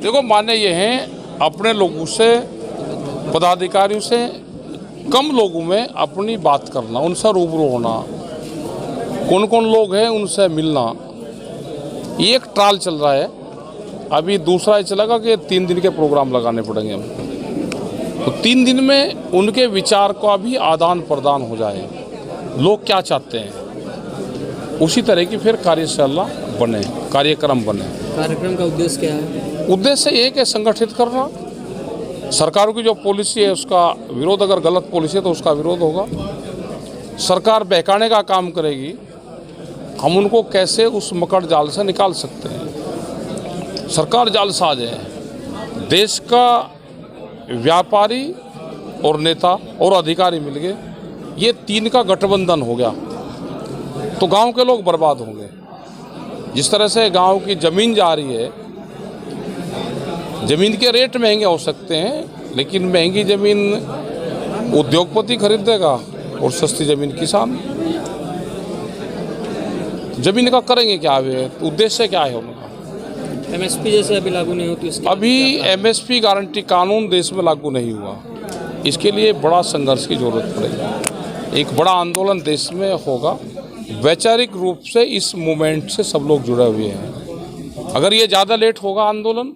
देखो, माने ये हैं अपने लोगों से, पदाधिकारियों से कम लोगों में अपनी बात करना, उनसे रूबरू होना, कौन कौन लोग हैं उनसे मिलना। ये एक ट्रायल चल रहा है। अभी दूसरा ये चलेगा कि 3 दिन के प्रोग्राम लगाने पड़ेंगे हमको। तो 3 दिन में उनके विचार का भी आदान प्रदान हो जाए, लोग क्या चाहते हैं, उसी तरह की फिर कार्यशाला बने, कार्यक्रम बने। कार्यक्रम का उद्देश्य क्या है? उद्देश्य ये है कि संगठित करना, सरकारों की जो पॉलिसी है उसका विरोध, अगर गलत पॉलिसी है तो उसका विरोध होगा। सरकार बहकाने का काम करेगी, हम उनको कैसे उस मकड़ जाल से निकाल सकते हैं। सरकार जालसाज है। देश का व्यापारी और नेता और अधिकारी मिल गए, ये 3 का गठबंधन हो गया तो गांव के लोग बर्बाद होंगे। जिस तरह से गांव की ज़मीन जा रही है, ज़मीन के रेट महंगे हो सकते हैं, लेकिन महंगी ज़मीन उद्योगपति खरीदेगा और सस्ती ज़मीन किसान। ज़मीन का करेंगे क्या? उद्देश्य क्या है उनका? एमएसपी जैसे अभी लागू नहीं होती इसके अभी एमएसपी गारंटी कानून देश में लागू नहीं हुआ। इसके लिए बड़ा संघर्ष की जरूरत पड़ेगी। एक बड़ा आंदोलन देश में होगा। वैचारिक रूप से इस मूवमेंट से सब लोग जुड़े हुए हैं। अगर ये ज़्यादा लेट होगा आंदोलन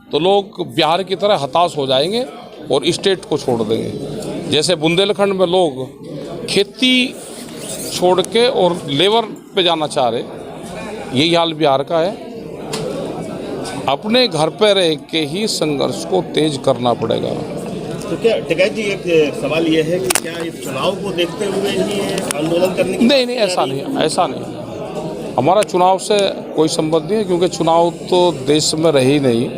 तो लोग बिहार की तरह हताश हो जाएंगे और स्टेट को छोड़ देंगे। जैसे बुंदेलखंड में लोग खेती छोड़ के और लेबर पे जाना चाह रहे, यही हाल बिहार का है। अपने घर पे रह के ही संघर्ष को तेज करना पड़ेगा। तो क्या टिकैत जी, एक सवाल ये है कि क्या इस चुनाव को देखते हुए ही आंदोलन करने की? नहीं, ऐसा नहीं। हमारा चुनाव से कोई संबंध नहीं है, क्योंकि चुनाव तो देश में रहे ही नहीं।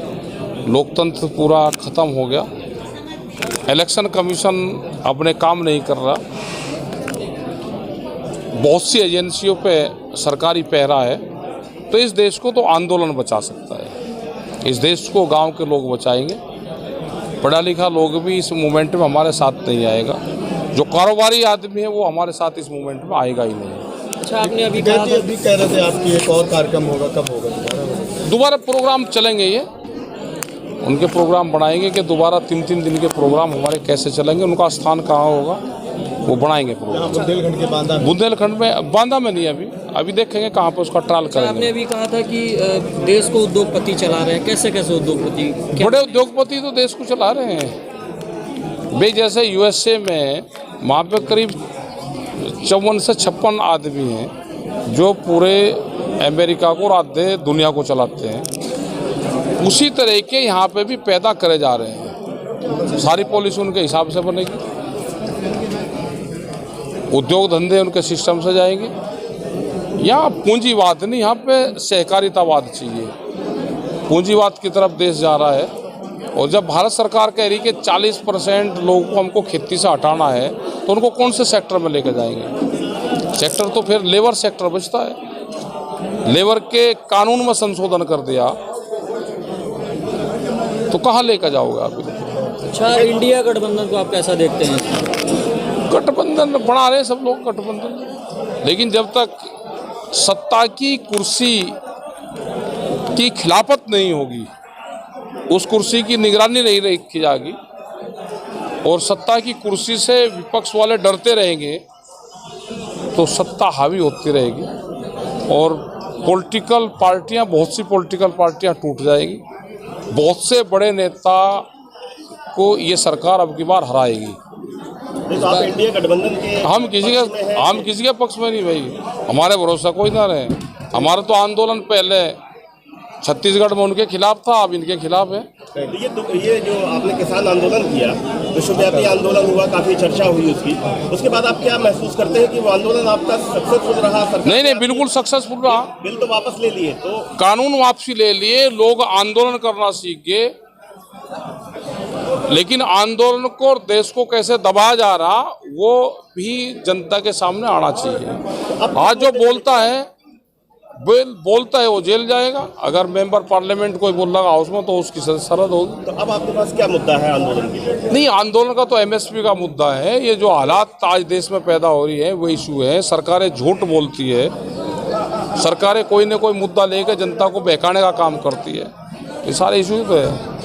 लोकतंत्र पूरा ख़त्म हो गया। इलेक्शन कमीशन अपने काम नहीं कर रहा। बहुत सी एजेंसियों पे सरकारी पहरा है। तो इस देश को तो आंदोलन बचा सकता है। इस देश को गांव के लोग बचाएंगे। पढ़ा लिखा लोग भी इस मूवमेंट में हमारे साथ नहीं आएगा। जो कारोबारी आदमी है वो हमारे साथ इस मूवमेंट में आएगा ही नहीं। अच्छा, आपने अभी कह रहे थे आपकी एक और कार्यक्रम होगा, कब होगा दोबारा प्रोग्राम चलेंगे। ये उनके प्रोग्राम बनाएंगे कि दोबारा 3 दिन के प्रोग्राम हमारे कैसे चलेंगे, उनका स्थान कहाँ होगा वो बनाएंगे प्रोग्राम। बुंदेलखंड के बुंदेलखंड में, बांदा में नहीं, अभी देखेंगे कहाँ पर उसका ट्रायल करेंगे। आपने अभी कहा था कि देश को उद्योगपति चला रहे हैं, कैसे उद्योगपति? बड़े उद्योगपति तो देश को चला रहे हैं भाई। जैसे यूएसए में वहाँ पे करीब 54 से 56 आदमी हैं जो पूरे अमेरिका को और आधे दुनिया को चलाते हैं। उसी तरह के यहाँ पे भी पैदा करे जा रहे हैं। सारी पॉलिसी उनके हिसाब से बनेगी, उद्योग धंधे उनके सिस्टम से जाएंगे। यहाँ पूंजीवाद नहीं, यहाँ पे सहकारितावाद चाहिए। पूंजीवाद की तरफ देश जा रहा है। और जब भारत सरकार कह रही कि 40% लोगों को हमको खेती से हटाना है, तो उनको कौन से सेक्टर में लेकर जाएंगे? सेक्टर तो फिर लेबर सेक्टर बचता है। लेबर के कानून में संशोधन कर दिया तो कहाँ लेकर जाओगे आप? अच्छा, इंडिया गठबंधन को आप कैसा देखते हैं? गठबंधन बना रहे सब लोग गठबंधन, लेकिन जब तक सत्ता की कुर्सी की खिलाफत नहीं होगी, उस कुर्सी की निगरानी नहीं रखी जाएगी और सत्ता की कुर्सी से विपक्ष वाले डरते रहेंगे, तो सत्ता हावी होती रहेगी और पॉलिटिकल पार्टियां, बहुत सी पॉलिटिकल पार्टियां टूट जाएगी। बहुत से बड़े नेता को ये सरकार अब की बार हराएगी। तो आप इंडिया गठबंधन के हम किसी के पक्ष में नहीं भाई। हमारे भरोसा कोई ना रहे। हमारा तो आंदोलन पहले छत्तीसगढ़ में उनके खिलाफ था, अब इनके खिलाफ है। ये जो आपने किसान आंदोलन किया, विश्वव्यापी आंदोलन हुआ, काफी चर्चा हुई उसके बाद आप क्या महसूस करते हैं कि वो आंदोलन आपका सक्सेसफुल रहा? नहीं, बिल्कुल सक्सेसफुल रहा। बिल तो वापस ले लिए, तो कानून वापसी ले लिए, लोग आंदोलन करना सीख गए। लेकिन आंदोलन को और देश को कैसे दबाया जा रहा वो भी जनता के सामने आना चाहिए। आज जो बोलता है वो जेल जाएगा। अगर मेंबर पार्लियामेंट कोई बोल रहा हाउस में तो उसकी सरहद होगी। तो अब आपके पास क्या मुद्दा है आंदोलन के लिए? नहीं, आंदोलन का तो एमएसपी का मुद्दा है। ये जो हालात आज देश में पैदा हो रही है वो इशू है। सरकारें झूठ बोलती है, सरकारें कोई न कोई मुद्दा लेकर जनता को बहकाने का काम करती है। ये सारे इशू तो है।